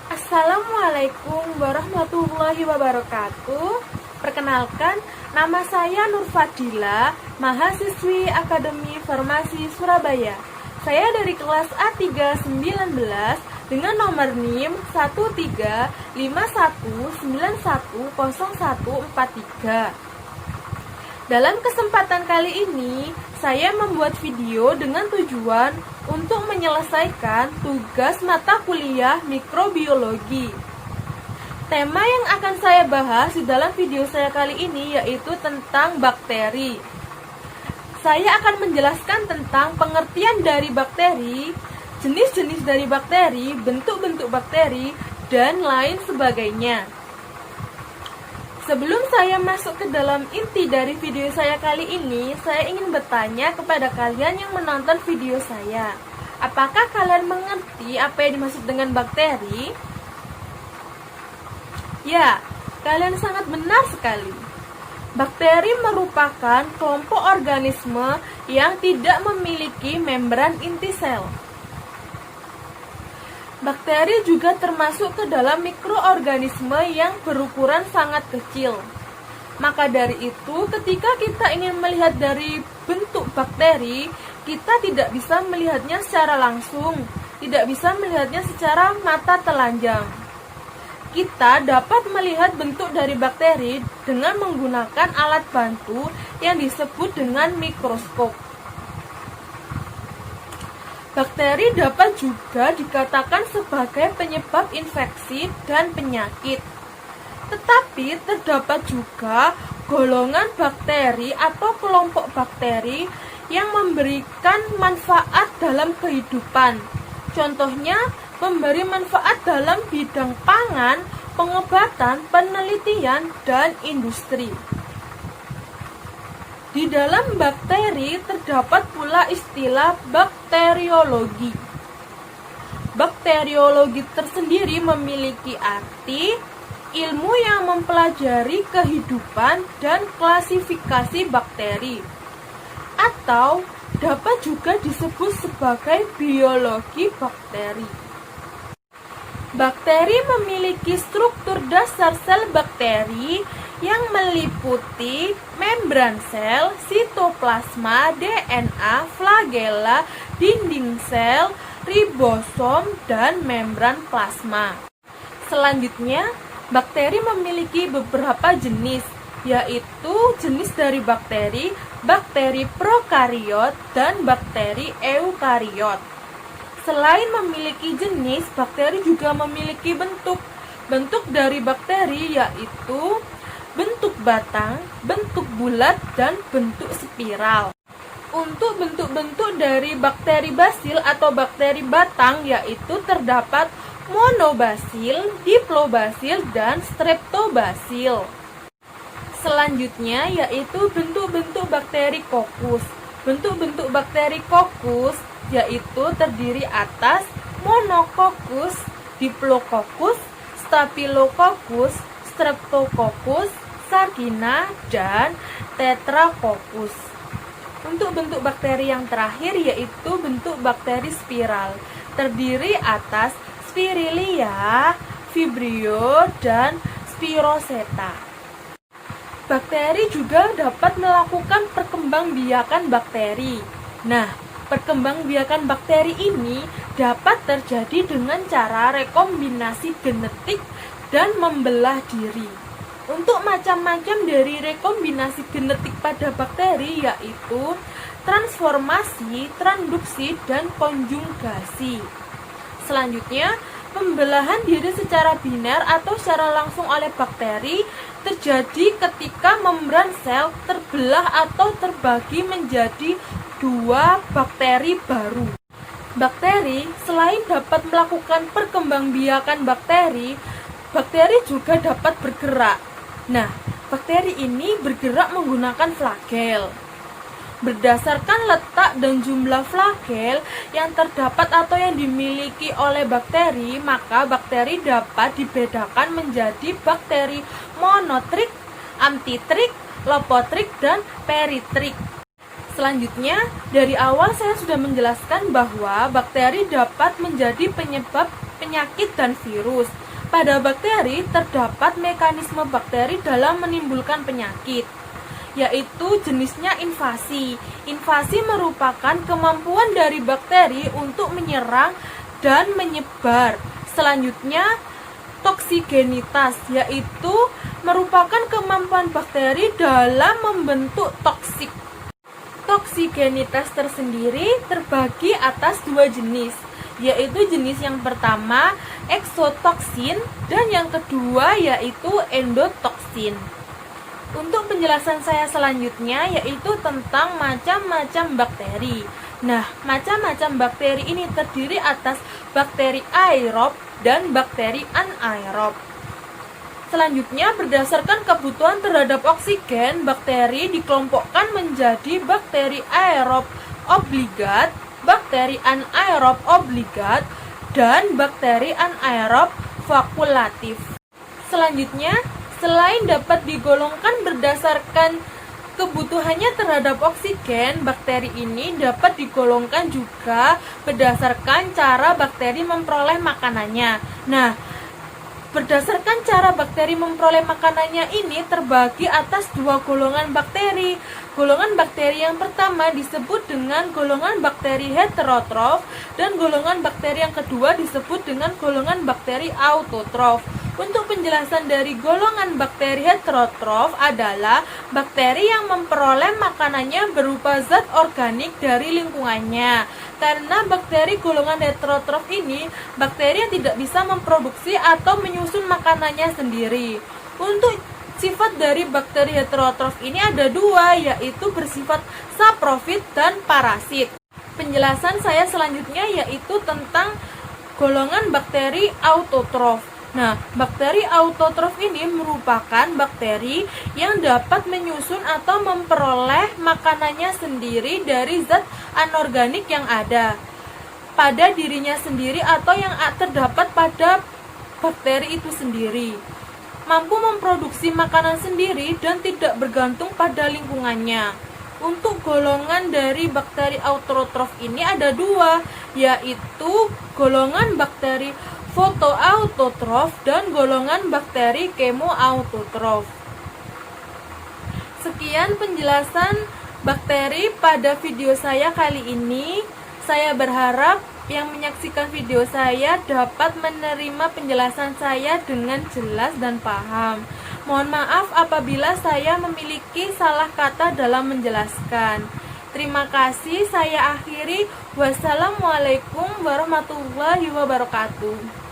Assalamualaikum warahmatullahi wabarakatuh. Perkenalkan, nama saya Nur Fadila, mahasiswi Akademi Farmasi Surabaya. Saya dari kelas A319 dengan nomor NIM 13519101043. Dalam kesempatan kali ini, saya membuat video dengan tujuan untuk menyelesaikan tugas mata kuliah mikrobiologi. Tema yang akan saya bahas di dalam video saya kali ini yaitu tentang bakteri. Saya akan menjelaskan tentang pengertian dari bakteri, jenis-jenis dari bakteri, bentuk-bentuk bakteri, dan lain sebagainya. Sebelum saya masuk ke dalam inti dari video saya kali ini, saya ingin bertanya kepada kalian yang menonton video saya. Apakah kalian mengerti apa yang dimaksud dengan bakteri? Ya, kalian sangat benar sekali. Bakteri merupakan kelompok organisme yang tidak memiliki membran inti sel. Bakteri juga termasuk ke dalam mikroorganisme yang berukuran sangat kecil. Maka dari itu, ketika kita ingin melihat dari bentuk bakteri, kita tidak bisa melihatnya secara langsung, tidak bisa melihatnya secara mata telanjang. Kita dapat melihat bentuk dari bakteri dengan menggunakan alat bantu yang disebut dengan mikroskop. Bakteri dapat juga dikatakan sebagai penyebab infeksi dan penyakit. Tetapi terdapat juga golongan bakteri atau kelompok bakteri yang memberikan manfaat dalam kehidupan. Contohnya, memberi manfaat dalam bidang pangan, pengobatan, penelitian, dan industri. Di dalam bakteri terdapat pula istilah bakteriologi. Bakteriologi tersendiri memiliki arti ilmu yang mempelajari kehidupan dan klasifikasi bakteri, atau dapat juga disebut sebagai biologi bakteri. Bakteri memiliki struktur dasar sel bakteri yang meliputi membran sel, sitoplasma, DNA, flagella, dinding sel, ribosom, dan membran plasma. Selanjutnya, bakteri memiliki beberapa jenis, yaitu jenis dari bakteri, bakteri prokariot, dan bakteri eukariot. Selain memiliki jenis, bakteri juga memiliki bentuk. Bentuk dari bakteri yaitu bentuk batang, bentuk bulat, dan bentuk spiral. Untuk bentuk-bentuk dari bakteri basil atau bakteri batang yaitu terdapat monobasil, diplobasil, dan streptobasil. Selanjutnya yaitu bentuk-bentuk bakteri kokus. Bentuk-bentuk bakteri kokus yaitu terdiri atas monokokus, diplococcus, staphylococcus, streptococcus, sargina, dan tetracoccus. Untuk bentuk bakteri yang terakhir yaitu bentuk bakteri spiral, terdiri atas Spirilia, Vibrio, dan Spiroseta. Bakteri juga dapat melakukan perkembangbiakan bakteri. Nah, perkembangbiakan bakteri ini dapat terjadi dengan cara rekombinasi genetik dan membelah diri. Untuk macam-macam dari rekombinasi genetik pada bakteri yaitu transformasi, transduksi, dan konjugasi. Selanjutnya, pembelahan diri secara biner atau secara langsung oleh bakteri terjadi ketika membran sel terbelah atau terbagi menjadi dua bakteri baru. Bakteri selain dapat melakukan perkembangbiakan bakteri, bakteri juga dapat bergerak. Nah, bakteri ini bergerak menggunakan flagel. Berdasarkan letak dan jumlah flagel yang terdapat atau yang dimiliki oleh bakteri, maka bakteri dapat dibedakan menjadi bakteri monotrik, amfitrik, lopotrik, dan peritrik. Selanjutnya, dari awal saya sudah menjelaskan bahwa bakteri dapat menjadi penyebab penyakit dan virus. Pada bakteri terdapat mekanisme bakteri dalam menimbulkan penyakit, yaitu jenisnya invasi. Invasi merupakan kemampuan dari bakteri untuk menyerang dan menyebar. Selanjutnya, toksigenitas, yaitu merupakan kemampuan bakteri dalam membentuk toksik. Toksigenitas tersendiri terbagi atas dua jenis, yaitu jenis yang pertama eksotoksin dan yang kedua yaitu endotoksin. Untuk penjelasan saya selanjutnya yaitu tentang macam-macam bakteri. Nah, macam-macam bakteri ini terdiri atas bakteri aerob dan bakteri anaerob. Selanjutnya, berdasarkan kebutuhan terhadap oksigen, bakteri dikelompokkan menjadi bakteri aerob obligat, bakteri anaerob obligat, dan bakteri anaerob fakultatif. Selanjutnya, selain dapat digolongkan berdasarkan kebutuhannya terhadap oksigen, bakteri ini dapat digolongkan juga berdasarkan cara bakteri memperoleh makanannya. Nah, berdasarkan cara bakteri memperoleh makanannya ini terbagi atas dua golongan bakteri. Golongan bakteri yang pertama disebut dengan golongan bakteri heterotrof dan golongan bakteri yang kedua disebut dengan golongan bakteri autotrof. Untuk penjelasan dari golongan bakteri heterotrof adalah bakteri yang memperoleh makanannya berupa zat organik dari lingkungannya. Karena bakteri golongan heterotrof ini, bakteri yang tidak bisa memproduksi atau menyusun makanannya sendiri. Untuk sifat dari bakteri heterotrof ini ada dua, yaitu bersifat saprofit dan parasit. Penjelasan saya selanjutnya yaitu tentang golongan bakteri autotrof. Nah, bakteri autotrof ini merupakan bakteri yang dapat menyusun atau memperoleh makanannya sendiri dari zat anorganik yang ada pada dirinya sendiri atau yang terdapat pada bakteri itu sendiri. Mampu memproduksi makanan sendiri dan tidak bergantung pada lingkungannya. Untuk golongan dari bakteri autotrof ini ada dua, yaitu golongan bakteri fotoautotrof dan golongan bakteri kemoautotrof. Sekian penjelasan bakteri pada video saya kali ini. Saya berharap yang menyaksikan video saya dapat menerima penjelasan saya dengan jelas dan paham. Mohon maaf apabila saya memiliki salah kata dalam menjelaskan. Terima kasih, saya akhiri. Wassalamualaikum warahmatullahi wabarakatuh.